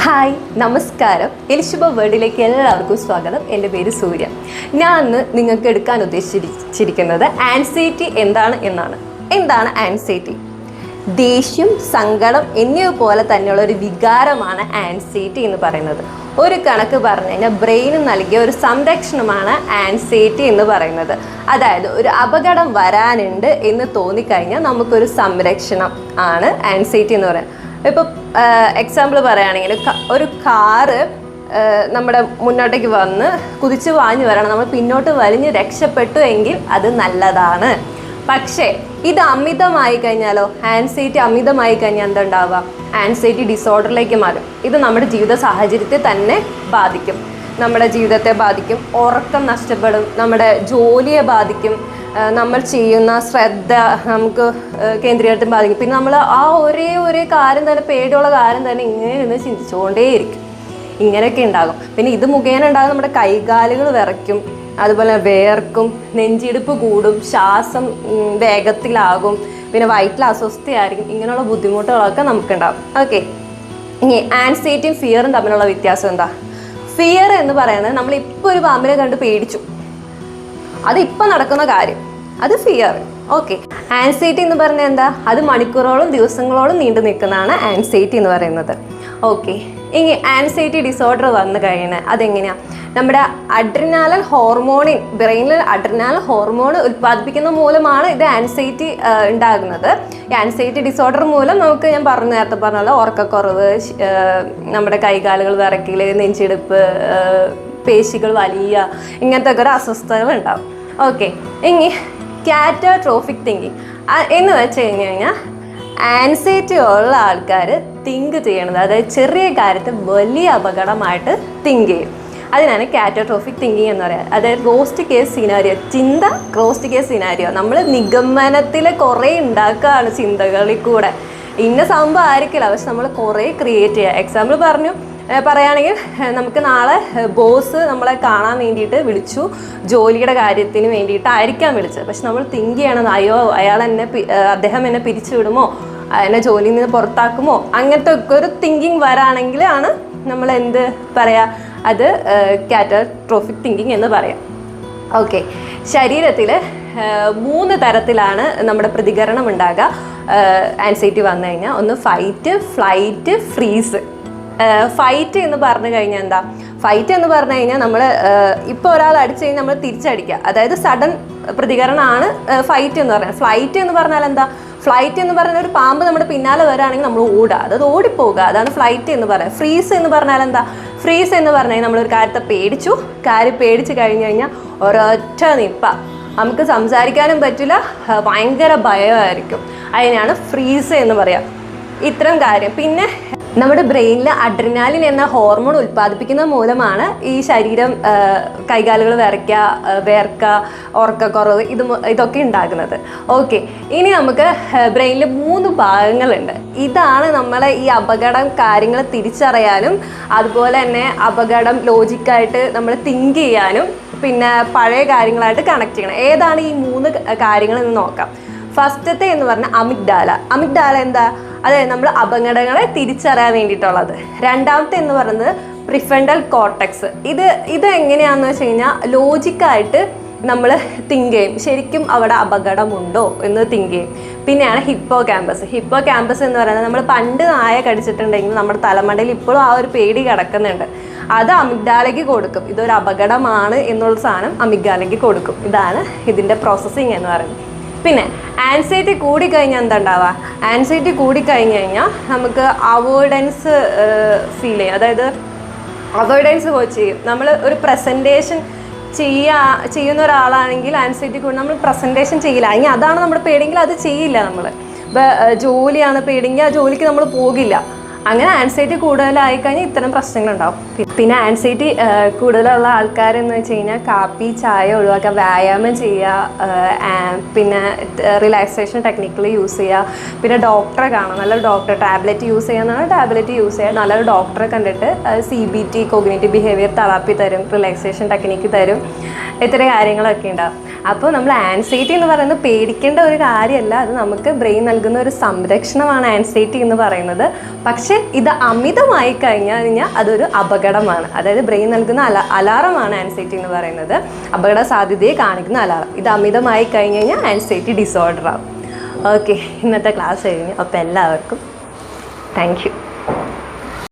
Hi നമസ്കാരം. എലിശുഭ വേർഡിലേക്ക് എല്ലാവർക്കും സ്വാഗതം. എൻ്റെ പേര് സൂര്യ. ഞാൻ ഇന്ന് നിങ്ങൾക്ക് എടുക്കാൻ ഉദ്ദേശിച്ചിരിക്കുന്നത് ആൻസൈറ്റി എന്താണ് ആൻസൈറ്റി? ദേഷ്യം, സങ്കടം എന്നിവ പോലെ തന്നെയുള്ള ഒരു വികാരമാണ് ആൻസൈറ്റി എന്ന് പറയുന്നത്. ഒരു കണക്ക് പറഞ്ഞു കഴിഞ്ഞാൽ ബ്രെയിന് നൽകിയ ഒരു സംരക്ഷണമാണ് ആൻസൈറ്റി എന്ന് പറയുന്നത്. അതായത് ഒരു അപകടം വരാനുണ്ട് എന്ന് തോന്നിക്കഴിഞ്ഞാൽ നമുക്കൊരു സംരക്ഷണം ആണ് ആൻസൈറ്റി എന്ന് പറയുന്നത്. ഇപ്പോൾ എക്സാമ്പിൾ പറയുകയാണെങ്കിൽ ഒരു കാറ് നമ്മുടെ മുന്നോട്ടേക്ക് വന്ന് കുതിച്ച് വാഞ്ഞു വരണം, നമ്മൾ പിന്നോട്ട് വലിഞ്ഞ് രക്ഷപ്പെട്ടു എങ്കിൽ അത് നല്ലതാണ്. പക്ഷേ ഇത് അമിതമായി കഴിഞ്ഞാലോ, ആൻസൈറ്റി അമിതമായി കഴിഞ്ഞാൽ എന്തുണ്ടാവുക? ആൻസൈറ്റി ഡിസോർഡറിലേക്ക് മാറും. ഇത് നമ്മുടെ ജീവിത സാഹചര്യത്തെ തന്നെ ബാധിക്കും. നമ്മുടെ ജീവിതത്തെ ബാധിക്കും, ഉറക്കം നഷ്ടപ്പെടും, നമ്മുടെ ജോലിയെ ബാധിക്കും, നമ്മൾ ചെയ്യുന്ന ശ്രദ്ധ നമുക്ക് കേന്ദ്രീകരണത്തിന് ബാധിക്കും. പിന്നെ നമ്മൾ ആ ഒരേ കാര്യം തന്നെ, പേടിയുള്ള കാര്യം തന്നെ ഇങ്ങനെ നിന്ന് ചിന്തിച്ചുകൊണ്ടേയിരിക്കും. ഇങ്ങനെയൊക്കെ ഉണ്ടാകും. പിന്നെ ഇത് മുഖേന ഉണ്ടാകും നമ്മുടെ കൈകാലുകൾ വിറയ്ക്കും, അതുപോലെ വേർക്കും, നെഞ്ചിടിപ്പ് കൂടും, ശ്വാസം വേഗത്തിലാകും, പിന്നെ വയറ്റിൽ അസ്വസ്ഥയായിരിക്കും. ഇങ്ങനെയുള്ള ബുദ്ധിമുട്ടുകളൊക്കെ നമുക്കുണ്ടാകും. ഓക്കെ, ഇനി ആൻസൈറ്റിയും ഫിയറും തമ്മിലുള്ള വ്യത്യാസം എന്താ? ഫിയർ എന്ന് പറയുന്നത് നമ്മളിപ്പോൾ ഒരു പാമ്പിനെ കണ്ട് പേടിച്ചു, അതിപ്പോൾ നടക്കുന്ന കാര്യം, അത് ഫിയർ. ഓക്കെ, ആൻസൈറ്റി എന്ന് പറഞ്ഞാൽ എന്താ? അത് മണിക്കൂറോളം ദിവസങ്ങളോളം നീണ്ടു നിൽക്കുന്നതാണ് ആൻസൈറ്റി എന്ന് പറയുന്നത്. ഓക്കെ, ഇനി ആൻസൈറ്റി ഡിസോർഡർ വന്നു കഴിഞ്ഞാൽ അതെങ്ങനെയാണ്? നമ്മുടെ അഡ്രിനാലിൻ ഹോർമോണിൻ, ബ്രെയിനിൽ അഡ്രിനാലിൻ ഹോർമോൺ ഉൽപ്പാദിപ്പിക്കുന്ന മൂലമാണ് ഇത് ആൻസൈറ്റി ഉണ്ടാകുന്നത്. ഈ ആൻസൈറ്റി ഡിസോർഡർ മൂലം നമുക്ക് ഞാൻ നേരത്തെ പറഞ്ഞല്ലോ, ഉറക്കക്കുറവ്, നമ്മുടെ കൈകാലുകൾ വിറയ്ക്കൽ, നെഞ്ചിടിപ്പ്, പേശികൾ വലിയ, ഇങ്ങനത്തെ ഒക്കെ ഒരു അസ്വസ്ഥതകൾ ഉണ്ടാവും. ഓക്കെ, ഇനി കാറ്റസ്ട്രോഫിക് തിങ്കിങ് എന്ന് വെച്ച് കഴിഞ്ഞാൽ ആൻസൈറ്റി ഉള്ള ആൾക്കാർ തിങ്ക് ചെയ്യണത്, അതായത് ചെറിയ കാര്യത്തെ വലിയ അപകടമായിട്ട് തിങ്ക് ചെയ്യും. അതിനാണ് കാറ്റസ്ട്രോഫിക് തിങ്കിങ് എന്ന് പറയുന്നത്. അതായത് റോസ്റ്റ് കേസ് സിനാരിയോ, ചിന്ത റോസ്റ്റ് കേസ് സിനാരിയോ. നമ്മൾ നിഗമനത്തിൽ കുറേ ഉണ്ടാക്കുകയാണ് ചിന്തകളിൽ കൂടെ. ഇന്ന സംഭവം ആയിരിക്കില്ല, പക്ഷെ നമ്മൾ കുറേ ക്രിയേറ്റ് ചെയ്യുക. എക്സാമ്പിൾ പറയുകയാണെങ്കിൽ നമുക്ക് നാളെ ബോസ് നമ്മളെ കാണാൻ വേണ്ടിയിട്ട് വിളിച്ചു, ജോലിയുടെ കാര്യത്തിന് വേണ്ടിയിട്ടായിരിക്കാം വിളിച്ചത്. പക്ഷെ നമ്മൾ തിങ്ക് ചെയ്യണത്, അയ്യോ അദ്ദേഹം എന്നെ പിരിച്ചു വിടുമോ, എന്നെ ജോലിയിൽ നിന്ന് പുറത്താക്കുമോ, അങ്ങനത്തെ ഒക്കെ ഒരു തിങ്കിങ് വരാണെങ്കിലാണ് നമ്മൾ എന്ത് പറയാ, അത് കാറ്റസ്ട്രോഫിക് തിങ്കിങ് എന്ന് പറയാം. ഓക്കെ, ശരീരത്തിൽ 3 തരത്തിലാണ് നമ്മുടെ പ്രതികരണം ഉണ്ടാകുക ആൻസൈറ്റി വന്നു കഴിഞ്ഞാൽ. ഒന്ന് ഫൈറ്റ്, ഫ്ലൈറ്റ്, ഫ്രീസ്. ഫൈറ്റ് എന്ന് പറഞ്ഞു കഴിഞ്ഞാൽ എന്താ? ഫൈറ്റ് എന്ന് പറഞ്ഞു കഴിഞ്ഞാൽ നമ്മൾ ഇപ്പോൾ ഒരാൾ അടിച്ചു കഴിഞ്ഞാൽ നമ്മൾ തിരിച്ചടിക്കുക, അതായത് സഡൻ പ്രതികരണമാണ് ഫൈറ്റ് എന്ന് പറയുന്നത്. ഫ്ലൈറ്റ് എന്ന് പറഞ്ഞാൽ എന്താ? ഫ്ലൈറ്റ് എന്ന് പറഞ്ഞാൽ ഒരു പാമ്പ് നമ്മുടെ പിന്നാലെ വരാണെങ്കിൽ നമ്മൾ ഓടുക, അതായത് ഓടിപ്പോവുക, അതാണ് ഫ്ലൈറ്റ് എന്ന് പറയുന്നത്. ഫ്രീസ് എന്ന് പറഞ്ഞാൽ എന്താ? ഫ്രീസ് എന്ന് പറഞ്ഞാൽ നമ്മളൊരു കാര്യത്തെ പേടിച്ചു കഴിഞ്ഞ് കഴിഞ്ഞാൽ ഒരൊറ്റ നിപ്പ, നമുക്ക് സംസാരിക്കാനും പറ്റില്ല, ഭയങ്കര ഭയമായിരിക്കും. അതിനാണ് ഫ്രീസ് എന്ന് പറയാം. ഇത്തരം കാര്യം. പിന്നെ നമ്മുടെ ബ്രെയിനിൽ അഡ്രിനാലിൻ എന്ന ഹോർമോൺ ഉൽപ്പാദിപ്പിക്കുന്ന മൂലമാണ് ഈ ശരീരം, കൈകാലുകൾ വേർക്കുക, ഉറക്കക്കുറവ്, ഇതൊക്കെ ഉണ്ടാകുന്നത്. ഓക്കെ, ഇനി നമുക്ക് ബ്രെയിനിൽ 3 ഭാഗങ്ങളുണ്ട്. ഇതാണ് നമ്മളെ ഈ അപകടം കാര്യങ്ങൾ തിരിച്ചറിയാനും, അതുപോലെ തന്നെ അപകടം ലോജിക്കായിട്ട് നമ്മൾ തിങ്ക് ചെയ്യാനും, പിന്നെ പഴയ കാര്യങ്ങളായിട്ട് കണക്ട് ചെയ്യണം. ഏതാണ് ഈ 3 കാര്യങ്ങളെന്ന് നോക്കാം. ഫസ്റ്റത്തെ എന്ന് പറഞ്ഞാൽ അമിഗ്ഡാല എന്താ? അതായത് നമ്മൾ അപകടങ്ങളെ തിരിച്ചറിയാൻ വേണ്ടിയിട്ടുള്ളത്. രണ്ടാമത്തെ എന്ന് പറയുന്നത് പ്രിഫ്രണ്ടൽ കോർട്ടെക്സ്. ഇത് എങ്ങനെയാണെന്ന് വെച്ച് കഴിഞ്ഞാൽ ലോജിക്കായിട്ട് നമ്മൾ തിങ്ക് ചെയ്യും, ശരിക്കും അവിടെ അപകടമുണ്ടോ എന്ന് തിങ്ക് ചെയ്യും. പിന്നെയാണ് ഹിപ്പോ ക്യാമ്പസ് എന്ന് പറയുന്നത്, നമ്മൾ പണ്ട് നായ കടിച്ചിട്ടുണ്ടെങ്കിൽ നമ്മുടെ തലമണ്ടയിൽ ഇപ്പോഴും ആ ഒരു പേടി കിടക്കുന്നുണ്ട്, അത് അമിഗ്ഡാലയ്ക്ക് കൊടുക്കും. ഇതൊരു അപകടമാണ് എന്നുള്ള സാധനം അമിഗ്ഡാലയ്ക്ക് കൊടുക്കും. ഇതാണ് ഇതിൻ്റെ പ്രോസസ്സിങ് എന്ന് പറയുന്നത്. പിന്നെ ആൻസൈറ്റി കൂടിക്കഴിഞ്ഞാൽ എന്താ ഉണ്ടാവുക? ആൻസൈറ്റി കൂടിക്കഴിഞ്ഞ് കഴിഞ്ഞാൽ നമുക്ക് അവോയ്ഡൻസ് ഫീൽ ചെയ്യും, അതായത് അവോയ്ഡൻസ് ചെയ്യും. നമ്മൾ ഒരു പ്രസൻറ്റേഷൻ ചെയ്യുന്ന ഒരാളാണെങ്കിൽ ആൻസൈറ്റി കൂടി നമ്മൾ പ്രസൻറ്റേഷൻ ചെയ്യില്ല. ഇനി അതാണ് നമ്മുടെ പേടിയെങ്കിൽ അത് ചെയ്യില്ല. നമ്മൾ ഇപ്പോൾ ജോലിയാണ് പേടിയെങ്കിൽ ആ ജോലിക്ക് നമ്മൾ പോകില്ല. അങ്ങനെ ആൻസൈറ്റി കൂടുതലായി കഴിഞ്ഞാൽ ഇത്തരം പ്രശ്നങ്ങളുണ്ടാവും. പിന്നെ ആൻസൈറ്റി കൂടുതലുള്ള ആൾക്കാരെന്ന് വെച്ച് കഴിഞ്ഞാൽ കാപ്പി, ചായ ഒഴിവാക്കുക, വ്യായാമം ചെയ്യുക, പിന്നെ റിലാക്സേഷൻ ടെക്നിക്കുകൾ യൂസ് ചെയ്യുക, പിന്നെ ഡോക്ടറെ കാണാം, നല്ലൊരു ഡോക്ടറെ. ടാബ്ലറ്റ് യൂസ് ചെയ്യുക, നല്ലൊരു ഡോക്ടറെ കണ്ടിട്ട് CBT കോഗ്നിറ്റീവ് ബിഹേവിയർ തെറാപ്പി തരും, റിലാക്സേഷൻ ടെക്നിക്ക് തരും, ഇത്തരം കാര്യങ്ങളൊക്കെ ഉണ്ടാവും. അപ്പോൾ നമ്മൾ ആൻസൈറ്റി എന്ന് പറയുന്നത് പേടിക്കേണ്ട ഒരു കാര്യമല്ല, അത് നമുക്ക് ബ്രെയിൻ നൽകുന്ന ഒരു സംരക്ഷണമാണ് ആൻസൈറ്റി എന്ന് പറയുന്നത്. പക്ഷേ പക്ഷേ ഇത് അമിതമായി കഴിഞ്ഞാൽ അതൊരു അപകടമാണ്. അതായത് ബ്രെയിൻ നൽകുന്ന അലാറമാണ് ആൻസൈറ്റി എന്ന് പറയുന്നത്. അപകട സാധ്യതയെ കാണിക്കുന്ന അലാറം. ഇത് അമിതമായി കഴിഞ്ഞ് കഴിഞ്ഞാൽ ആൻസൈറ്റി ഡിസോർഡർ ആവും. ഓക്കെ, ഇന്നത്തെ ക്ലാസ് കഴിഞ്ഞു. അപ്പോൾ എല്ലാവർക്കും താങ്ക് യു.